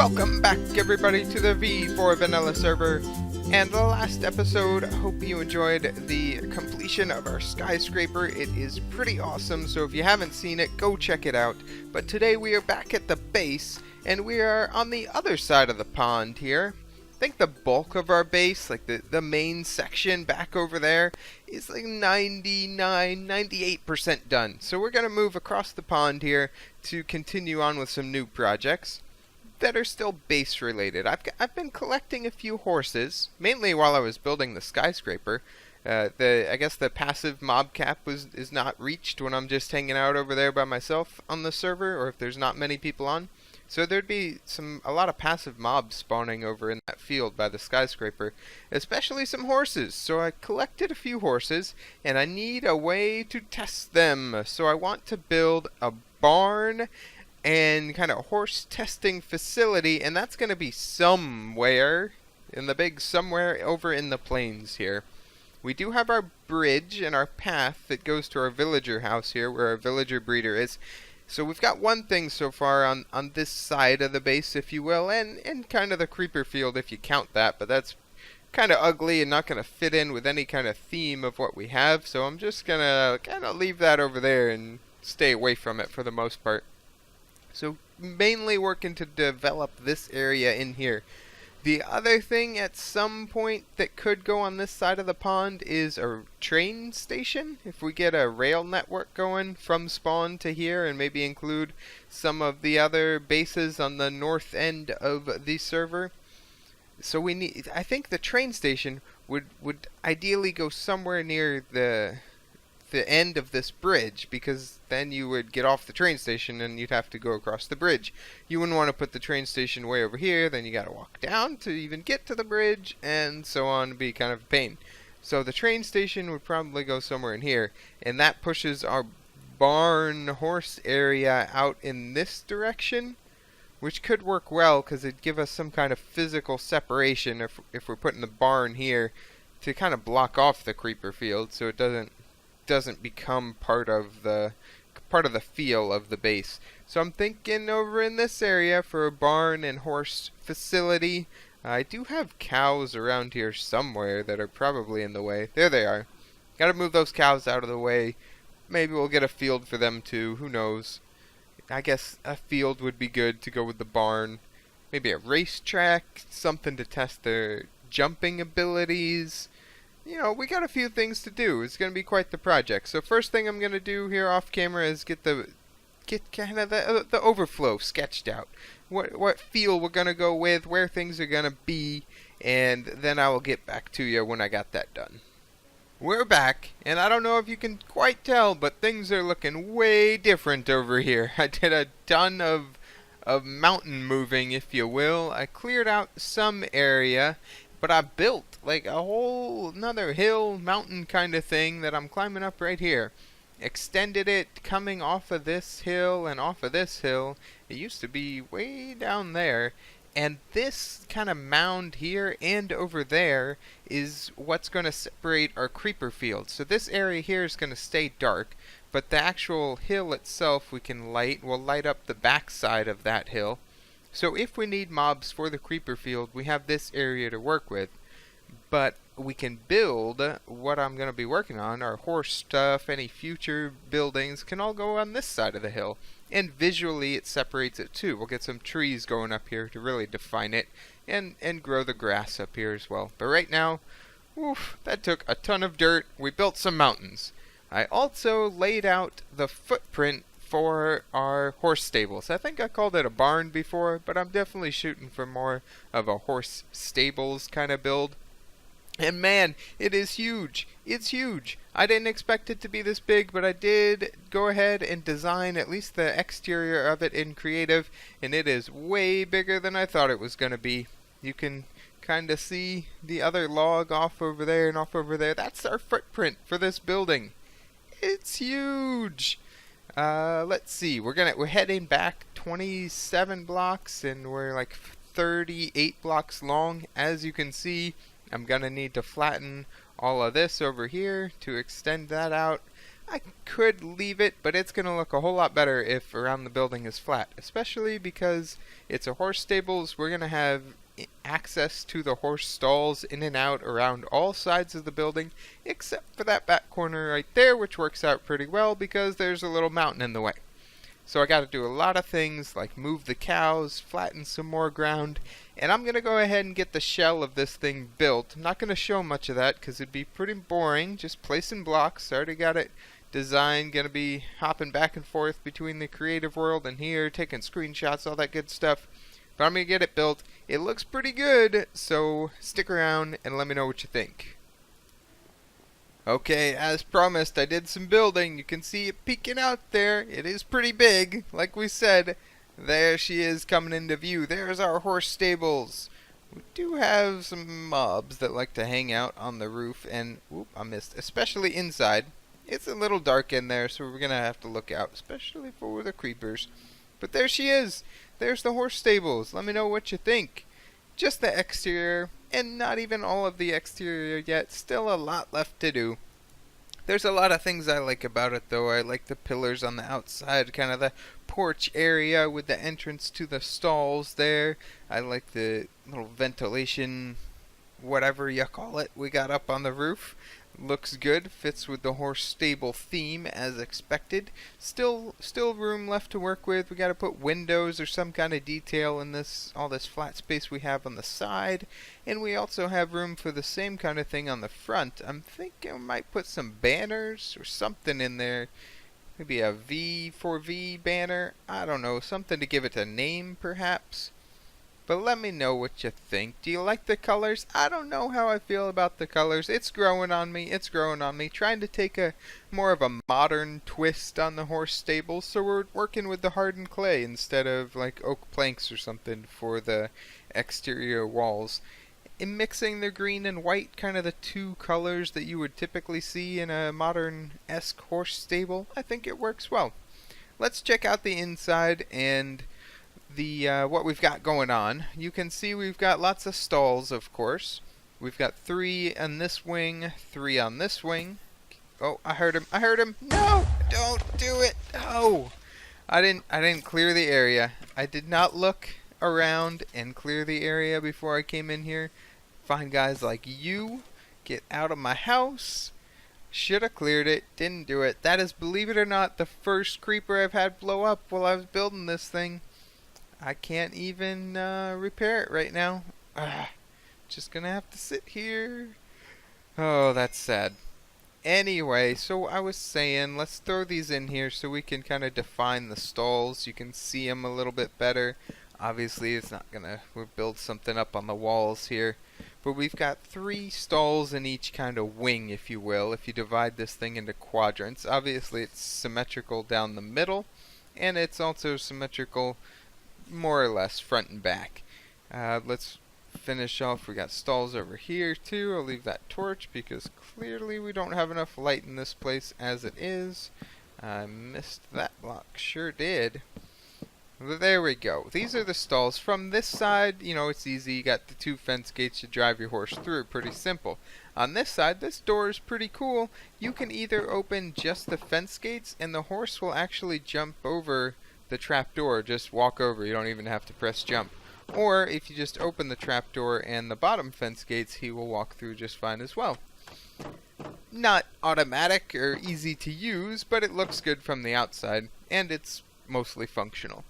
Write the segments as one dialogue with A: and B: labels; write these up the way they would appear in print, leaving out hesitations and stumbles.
A: Welcome back, everybody, to the V4 Vanilla server. And the last episode, hope you enjoyed the completion of our skyscraper. It is pretty awesome, so if you haven't seen it, go check it out. But today we are back at the base, and we are on the other side of the pond here. I think the bulk of our base, like the main section back over there, is like 98% done. So we're going to move across the pond here to continue on with some new projects that are still base related. I've been collecting a few horses, mainly while I was building the skyscraper. I guess the passive mob cap is not reached when I'm just hanging out over there by myself on the server, or if there's not many people on. So there'd be a lot of passive mobs spawning over in that field by the skyscraper, especially some horses. So I collected a few horses, and I need a way to test them. So I want to build a barn and kind of horse testing facility, and that's going to be somewhere over in the plains here. We do have our bridge and our path that goes to our villager house here, where our villager breeder is. So we've got one thing so far on this side of the base, if you will, and kind of the creeper field if you count that, but that's kind of ugly and not going to fit in with any kind of theme of what we have, so I'm just going to kind of leave that over there and stay away from it for the most part. So mainly working to develop this area in here. The other thing at some point that could go on this side of the pond is a train station. If we get a rail network going from spawn to here and maybe include some of the other bases on the north end of the server. So I think the train station would ideally go somewhere near the end of this bridge, because then you would get off the train station and you'd have to go across the bridge. You wouldn't want to put the train station way over here, then you gotta walk down to even get to the bridge, and so on. It'd be kind of a pain. So the train station would probably go somewhere in here, and that pushes our barn horse area out in this direction, which could work well because it'd give us some kind of physical separation if we're putting the barn here to kind of block off the creeper field, so it doesn't become part of the feel of the base. So I'm thinking over in this area for a barn and horse facility. I do have cows around here somewhere that are probably in the way. There they are. Gotta move those cows out of the way. Maybe we'll get a field for them too. Who knows? I guess a field would be good to go with the barn. Maybe a racetrack, something to test their jumping abilities. You know, we got a few things to do. It's going to be quite the project. So first thing I'm going to do here off camera is get kind of the overflow sketched out. What feel we're going to go with, where things are going to be, and then I will get back to you when I got that done. We're back, and I don't know if you can quite tell, but things are looking way different over here. I did a ton of mountain moving, if you will. I cleared out some area, but I built like a whole another hill, mountain kind of thing that I'm climbing up right here. Extended it coming off of this hill and off of this hill. It used to be way down there. And this kind of mound here and over there is what's going to separate our creeper field. So this area here is going to stay dark, but the actual hill itself we'll light up the back side of that hill. So if we need mobs for the creeper field, we have this area to work with. But we can build what I'm going to be working on, our horse stuff, any future buildings can all go on this side of the hill. And visually it separates it too. We'll get some trees going up here to really define it and grow the grass up here as well. But right now, that took a ton of dirt. We built some mountains. I also laid out the footprint for our horse stables. I think I called it a barn before, but I'm definitely shooting for more of a horse stables kind of build. And man, it is huge. It's huge. I didn't expect it to be this big, but I did go ahead and design at least the exterior of it in creative, and it is way bigger than I thought it was going to be. You can kind of see the other log off over there and off over there. That's our footprint for this building. It's huge. Let's see. We're heading back 27 blocks, and we're like 38 blocks long. As you can see, I'm gonna need to flatten all of this over here to extend that out. I could leave it, but it's going to look a whole lot better if around the building is flat, especially because it's a horse stables. We're going to have access to the horse stalls in and out around all sides of the building, except for that back corner right there, which works out pretty well because there's a little mountain in the way. So I got to do a lot of things like move the cows, flatten some more ground, and I'm going to go ahead and get the shell of this thing built. I'm not going to show much of that because it'd be pretty boring, just placing blocks. I already got it designed, going to be hopping back and forth between the creative world and here, taking screenshots, all that good stuff. But I'm going to get it built. It looks pretty good, so stick around and let me know what you think. Okay, as promised, I did some building. You can see it peeking out there. It is pretty big, like we said. There she is coming into view. There's our horse stables. We do have some mobs that like to hang out on the roof, and whoop, I missed, especially inside. It's a little dark in there, so we're going to have to look out, especially for the creepers. But there she is. There's the horse stables. Let me know what you think. Just the exterior, and not even all of the exterior yet. Still a lot left to do. There's a lot of things I like about it, though. I like the pillars on the outside, kind of the porch area with the entrance to the stalls there. I like the little ventilation, whatever you call it, we got up on the roof. Looks good, fits with the horse stable theme as expected. Still room left to work with. We got to put windows or some kind of detail in all this flat space we have on the side, and we also have room for the same kind of thing on the front. I'm thinking I might put some banners or something in there. Maybe a V4V banner. I don't know, something to give it a name perhaps. But let me know what you think. Do you like the colors? I don't know how I feel about the colors. It's growing on me. It's growing on me. Trying to take a more of a modern twist on the horse stables. So we're working with the hardened clay instead of like oak planks or something for the exterior walls. In mixing the green and white, kind of the two colors that you would typically see in a modern-esque horse stable, I think it works well. Let's check out the inside and what we've got going on. You can see we've got lots of stalls, of course. We've got 3 on this wing, 3 on this wing. Oh, I heard him. I heard him. No, don't do it. Oh, I didn't clear the area. I did not look around and clear the area before I came in here. Fine guys like you, get out of my house. Should have cleared it. Didn't do it. That is, believe it or not, the first creeper I've had blow up while I was building this thing. I can't even repair it right now. Just gonna have to sit here. Oh, that's sad. Anyway, so I was saying, let's throw these in here so we can kind of define the stalls. You can see them a little bit better. Obviously, it's not gonna, we'll build something up on the walls here. But we've got 3 stalls in each kind of wing, if you will, if you divide this thing into quadrants. Obviously, it's symmetrical down the middle, and it's also symmetrical more or less front and back. Let's finish off. We got stalls over here too. I'll leave that torch because clearly we don't have enough light in this place as it is. I missed that block. Sure did. But there we go. These are the stalls. From this side, you know, it's easy. You got the 2 fence gates to drive your horse through. Pretty simple. On this side, this door is pretty cool. You can either open just the fence gates and the horse will actually jump over the trap door, just walk over, you don't even have to press jump. Or if you just open the trap door and the bottom fence gates, he will walk through just fine as well. Not automatic or easy to use, but it looks good from the outside, and it's mostly functional.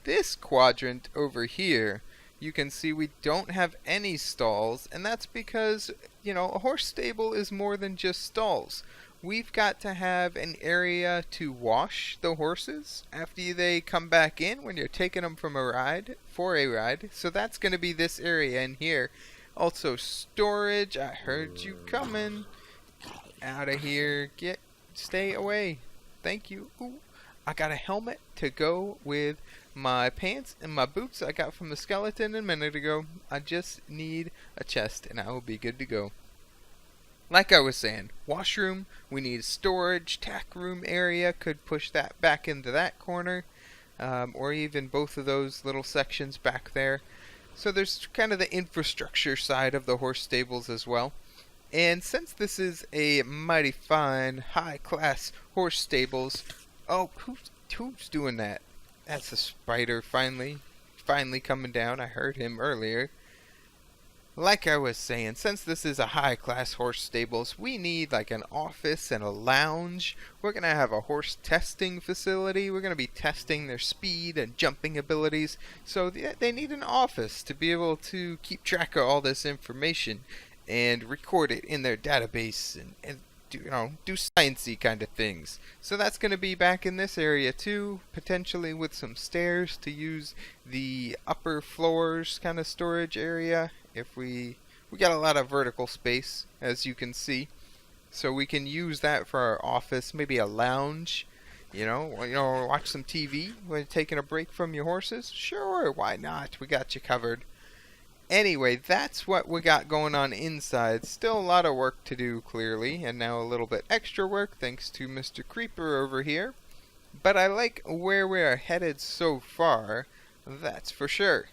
A: This quadrant over here, you can see we don't have any stalls, and that's because, you know, a horse stable is more than just stalls. We've got to have an area to wash the horses after they come back in when you're taking them for a ride. So that's going to be this area in here. Also storage. I heard you coming. Out of here. Stay away. Thank you. Ooh, I got a helmet to go with my pants and my boots I got from the skeleton a minute ago. I just need a chest and I will be good to go. Like I was saying, washroom, we need storage, tack room area, could push that back into that corner, or even both of those little sections back there. So there's kind of the infrastructure side of the horse stables as well. And since this is a mighty fine, high-class horse stables... Oh, who's doing that? That's a spider finally coming down. I heard him earlier. Like I was saying, since this is a high-class horse stables, we need like an office and a lounge. We're going to have a horse testing facility. We're going to be testing their speed and jumping abilities. So they need an office to be able to keep track of all this information and record it in their database and do sciencey kind of things. So that's going to be back in this area too, potentially with some stairs to use the upper floors kind of storage area. If we got a lot of vertical space, as you can see, so we can use that for our office, maybe a lounge. Watch some TV when you're taking a break from your horses. Sure, why not? We got you covered. Anyway, that's what we got going on inside. Still a lot of work to do, clearly, and now a little bit extra work thanks to Mr. Creeper over here. But I like where we're headed so far, that's for sure.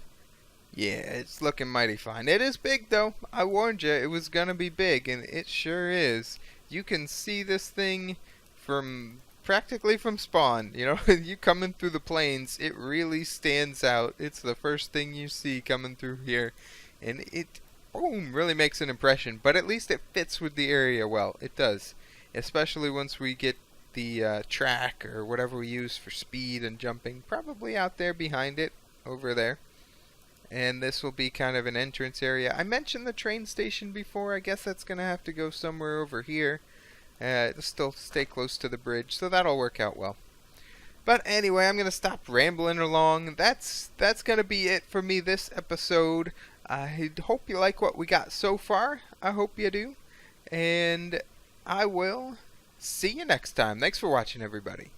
A: Yeah, it's looking mighty fine. It is big, though. I warned you it was gonna be big, and it sure is. You can see this thing practically from spawn. You coming through the plains, it really stands out. It's the first thing you see coming through here, and it, boom, really makes an impression. But at least it fits with the area well. It does, especially once we get the track or whatever we use for speed and jumping, probably out there behind it, over there. And this will be kind of an entrance area. I mentioned the train station before. I guess that's going to have to go somewhere over here. Still stay close to the bridge, so that'll work out well. But anyway, I'm going to stop rambling along. That's going to be it for me this episode. I hope you like what we got so far. I hope you do. And I will see you next time. Thanks for watching, everybody.